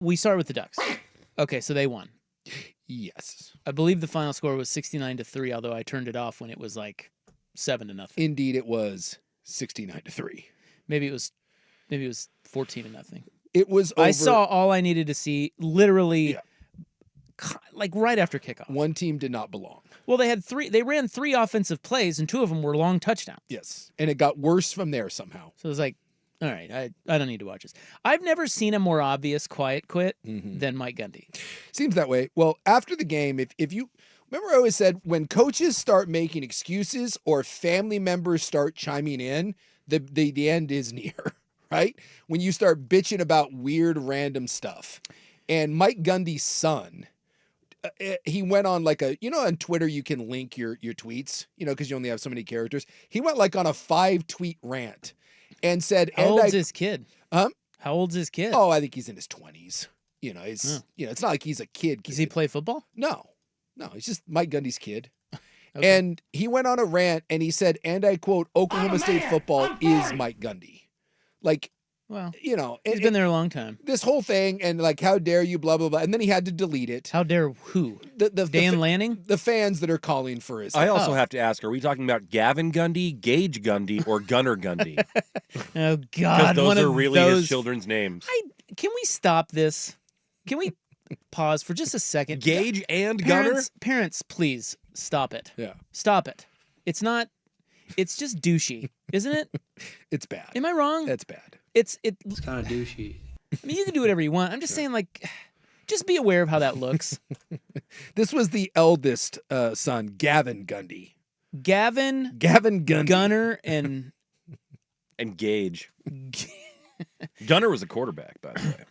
we start with the Ducks. Okay, so they won. Yes. I believe the final score was 69-3, although I turned it off when it was like 7-0. Indeed, it was 69-3. Maybe it was 14-0. It was over. I saw all I needed to see literally like right after kickoff. One team did not belong. Well, they ran 3 offensive plays, and 2 of them were long touchdowns. Yes. And it got worse from there somehow. So it was like, all right, I don't need to watch this. I've never seen a more obvious quiet quit than Mike Gundy. Seems that way. Well, after the game, if you remember, I always said when coaches start making excuses or family members start chiming in, the end is near, right? When you start bitching about weird random stuff. And Mike Gundy's son, he went on like on Twitter you can link your tweets, because you only have so many characters. He went like on a 5-tweet rant and said, How old's his kid? Huh? How old's his kid? Oh, I think he's in his 20s. He's it's not like he's a kid. Does he play football? No, he's just Mike Gundy's kid. Okay. And he went on a rant and he said, and I quote, Oklahoma State football is Mike Gundy. Like, well, he's been there a long time. This whole thing, and like, how dare you, blah, blah, blah. And then he had to delete it. How dare who? Dan Lanning? The fans that are calling for his. I also have to ask, are we talking about Gavin Gundy, Gage Gundy, or Gunner Gundy? Oh, God. Because those are really his children's names. Can we stop this? Can we pause for just a second? Gage and Gunner? Parents, please, stop it. Yeah. Stop it. It's just douchey, isn't it? It's bad. Am I wrong? That's bad. It's kind of douchey. I mean, you can do whatever you want. I'm just saying, like, just be aware of how that looks. This was the eldest son, Gavin Gundy. Gavin Gundy. Gunner, and Gage. Gunner was a quarterback, by the way.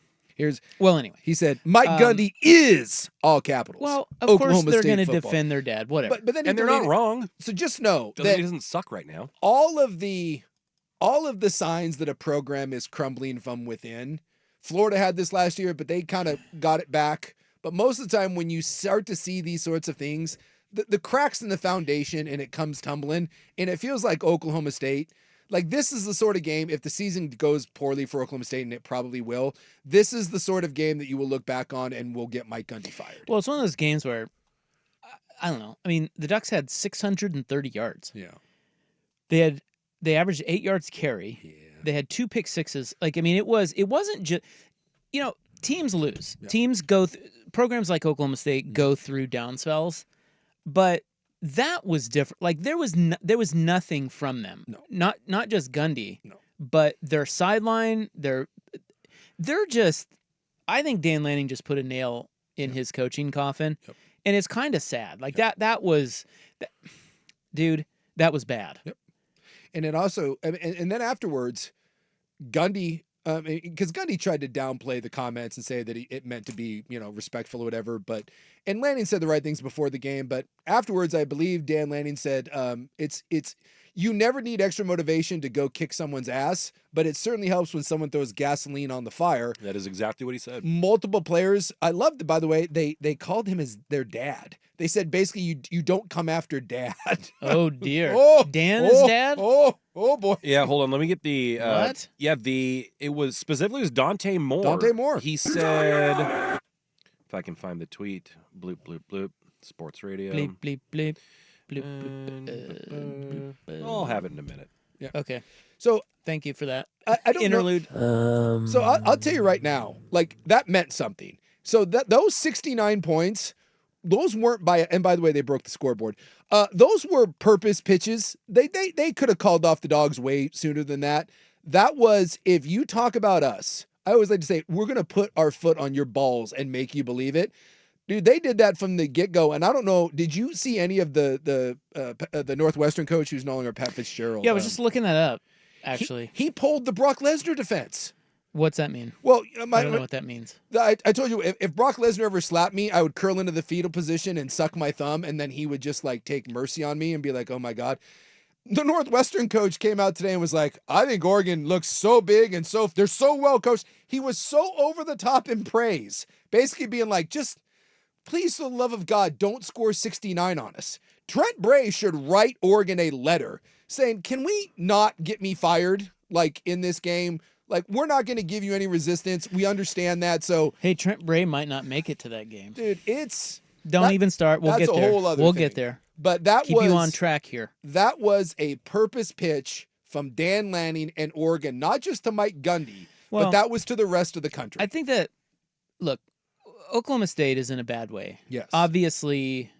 Anyway. He said, Mike Gundy is all capitals. Well, of Oklahoma course they're State going to football. defend their dad, whatever. But then And they're not wrong. So just know He that doesn't suck right now. all of the signs that a program is crumbling from within. Florida had this last year, but they kind of got it back. But most of the time when you start to see these sorts of things, the cracks in the foundation and it comes tumbling, and it feels like Oklahoma State. Like, this is the sort of game, if the season goes poorly for Oklahoma State, and it probably will, this is the sort of game that you will look back on and will get Mike Gundy fired. Well, it's one of those games where, I don't know. I mean, the Ducks had 630 yards. Yeah. They averaged 8 yards carry. Yeah. They had 2 pick sixes. Like, I mean, it wasn't just, teams lose. Yeah. Teams programs like Oklahoma State go through down spells, but that was different. Like, there was nothing from them. No. Not just Gundy. No. But their sideline, they're just, I think Dan Lanning just put a nail in his coaching coffin. Yep. And it's kind of sad. Like, that was bad. Yep. And it also, and then afterwards, Gundy, because Gundy tried to downplay the comments and say that it meant to be, respectful or whatever. And Lanning said the right things before the game, but afterwards, I believe Dan Lanning said, you never need extra motivation to go kick someone's ass, but it certainly helps when someone throws gasoline on the fire. That is exactly what he said. Multiple players. I loved it, by the way. They called him as their dad. They said basically you don't come after dad. Oh dear. Dan is dad? Oh boy. Yeah, hold on. Let me get the what? Yeah, it was specifically Dante Moore. Dante Moore. He said, if I can find the tweet, bloop bloop bloop, sports radio. Bleep bleep bleep. Bloop, I'll have it in a minute. Yeah. Okay. So thank you for that I don't interlude. So I'll tell you right now, like, that meant something. So those 69 points, those weren't and by the way, they broke the scoreboard. Those were purpose pitches. They could have called off the Dogs way sooner than that. That was, if you talk about us, I always like to say, we're going to put our foot on your balls and make you believe it. Dude, they did that from the get-go, and I don't know, did you see any of the Northwestern coach who's no longer Pat Fitzgerald? Yeah, I was just looking that up, actually. He pulled the Brock Lesnar defense. What's that mean? Well, I don't know what that means. I told you, if Brock Lesnar ever slapped me, I would curl into the fetal position and suck my thumb, and then he would just, like, take mercy on me and be like, oh, my God. The Northwestern coach came out today and was like, I think Oregon looks so big and they're so well coached. He was so over the top in praise, basically being like, just... please, for the love of God, don't score 69 on us. Trent Bray should write Oregon a letter saying, can we not get me fired, like, in this game? Like, we're not going to give you any resistance. We understand that. So, Hey, Trent Bray might not make it to that game. dude, it's Don't even start. We'll that's get a there. whole other We'll thing. get there. But that Keep was you on track here. That was a purpose pitch from Dan Lanning and Oregon, not just to Mike Gundy, Well, but that was to the rest of the country. I think that, look, Oklahoma State is in a bad way. Yes. Obviously,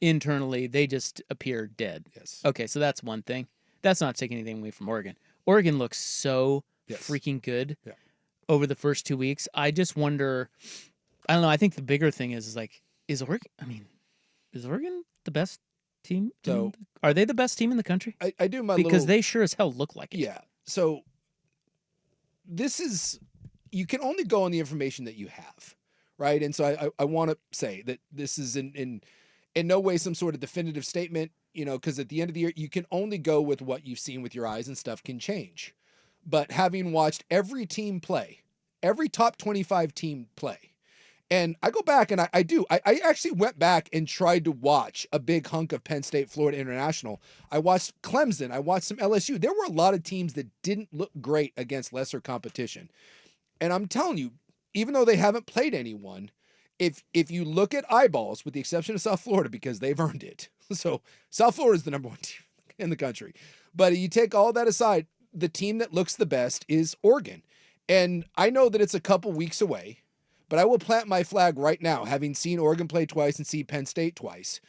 internally, they just appear dead. Yes. Okay, so that's one thing. That's not taking anything away from Oregon. Oregon looks so freaking good over the first 2 weeks. I just wonder, I don't know, I think the bigger thing is Oregon the best team? So, are they the best team in the country? I do my because they sure as hell look like it. Yeah. So this is, you can only go on the information that you have, right? And so I want to say that this is in no way some sort of definitive statement, because at the end of the year, you can only go with what you've seen with your eyes, and stuff can change. But having watched every team play, every top 25 team play, and I go back and I actually went back and tried to watch a big hunk of Penn State, Florida International. I watched Clemson. I watched some LSU. There were a lot of teams that didn't look great against lesser competition. And I'm telling you, even though they haven't played anyone, if you look at eyeballs, with the exception of South Florida, because they've earned it. So South Florida is the number one team in the country. But you take all that aside, the team that looks the best is Oregon. And I know that it's a couple weeks away, but I will plant my flag right now, having seen Oregon play twice and see Penn State twice.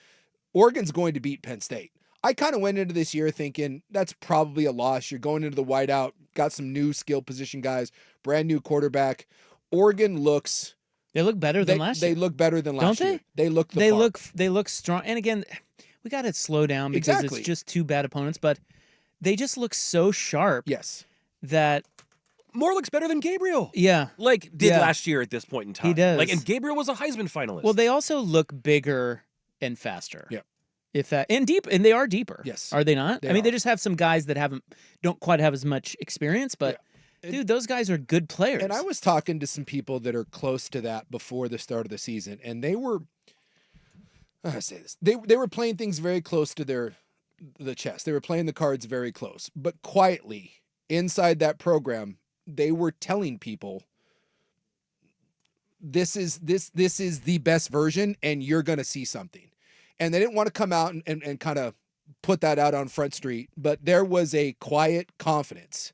Oregon's going to beat Penn State. I kind of went into this year thinking that's probably a loss. You're going into the whiteout, got some new skill position guys, brand new quarterback. Oregon looks... They look better than last year. They look better than last year. Don't they? They look the part. They look strong. And again, we got to slow down because it's just two bad opponents, but they just look so sharp. Yes. That... Moore looks better than Gabriel. Yeah. Did last year at this point in time. He does. And Gabriel was a Heisman finalist. Well, they also look bigger and faster. Yeah. And they are deeper. Yes. Are they not? They they just have some guys that don't quite have as much experience, but dude, those guys are good players. And I was talking to some people that are close to that before the start of the season, and they were, I say this, they were playing things very close to the chest. They were playing the cards very close, but quietly inside that program, they were telling people, this is the best version, and you're going to see something. And they didn't want to come out and kind of put that out on Front Street, but there was a quiet confidence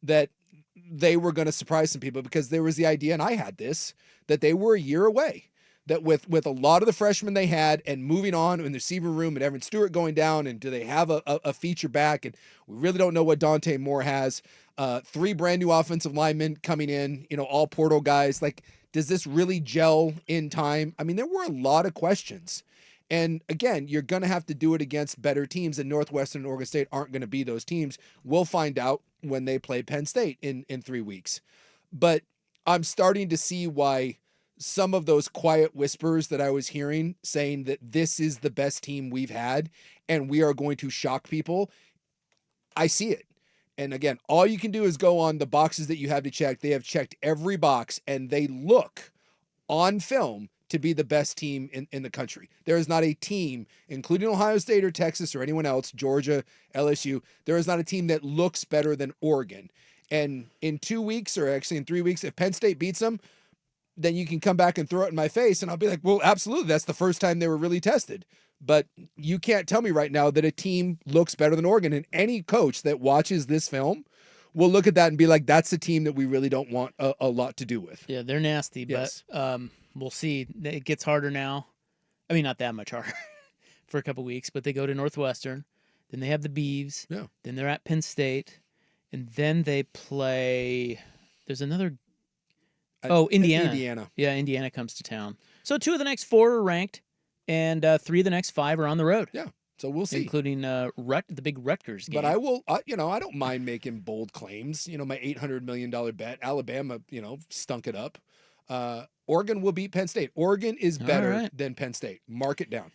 that they were going to surprise some people, because there was the idea, and I had this, that they were a year away. That with a lot of the freshmen they had, and moving on in the receiver room, and Evan Stewart going down, and do they have a feature back? And we really don't know what Dante Moore has. 3 brand new offensive linemen coming in, all portal guys. Like, does this really gel in time? I mean, there were a lot of questions. And again, you're going to have to do it against better teams, and Northwestern and Oregon State aren't going to be those teams. We'll find out when they play Penn State in 3 weeks. But I'm starting to see why some of those quiet whispers that I was hearing saying that this is the best team we've had and we are going to shock people, I see it. And again, all you can do is go on the boxes that you have to check. They have checked every box, and they look on film to be the best team in the country. There is not a team, including Ohio State or Texas or anyone else, Georgia, LSU, there is not a team that looks better than Oregon. And in 2 weeks, or actually in 3 weeks, if Penn State beats them, then you can come back and throw it in my face, and I'll be like, well, absolutely, that's the first time they were really tested. But you can't tell me right now that a team looks better than Oregon. And any coach that watches this film will look at that and be like, that's a team that we really don't want a lot to do with. Yeah, they're nasty, Yes. but we'll see. It gets harder now. I mean, not that much harder for a couple weeks, but they go to Northwestern. Then they have the Beavs. Yeah. Then they're at Penn State. And then they play... There's another... Indiana. Indiana. Yeah, Indiana comes to town. So 2 of the next 4 are ranked, and 3 of the next 5 are on the road. Yeah, so we'll see. Including the big Rutgers game. But I will, I don't mind making bold claims. My $800 million bet, Alabama, stunk it up. Oregon will beat Penn State. Oregon is better than Penn State. Mark it down.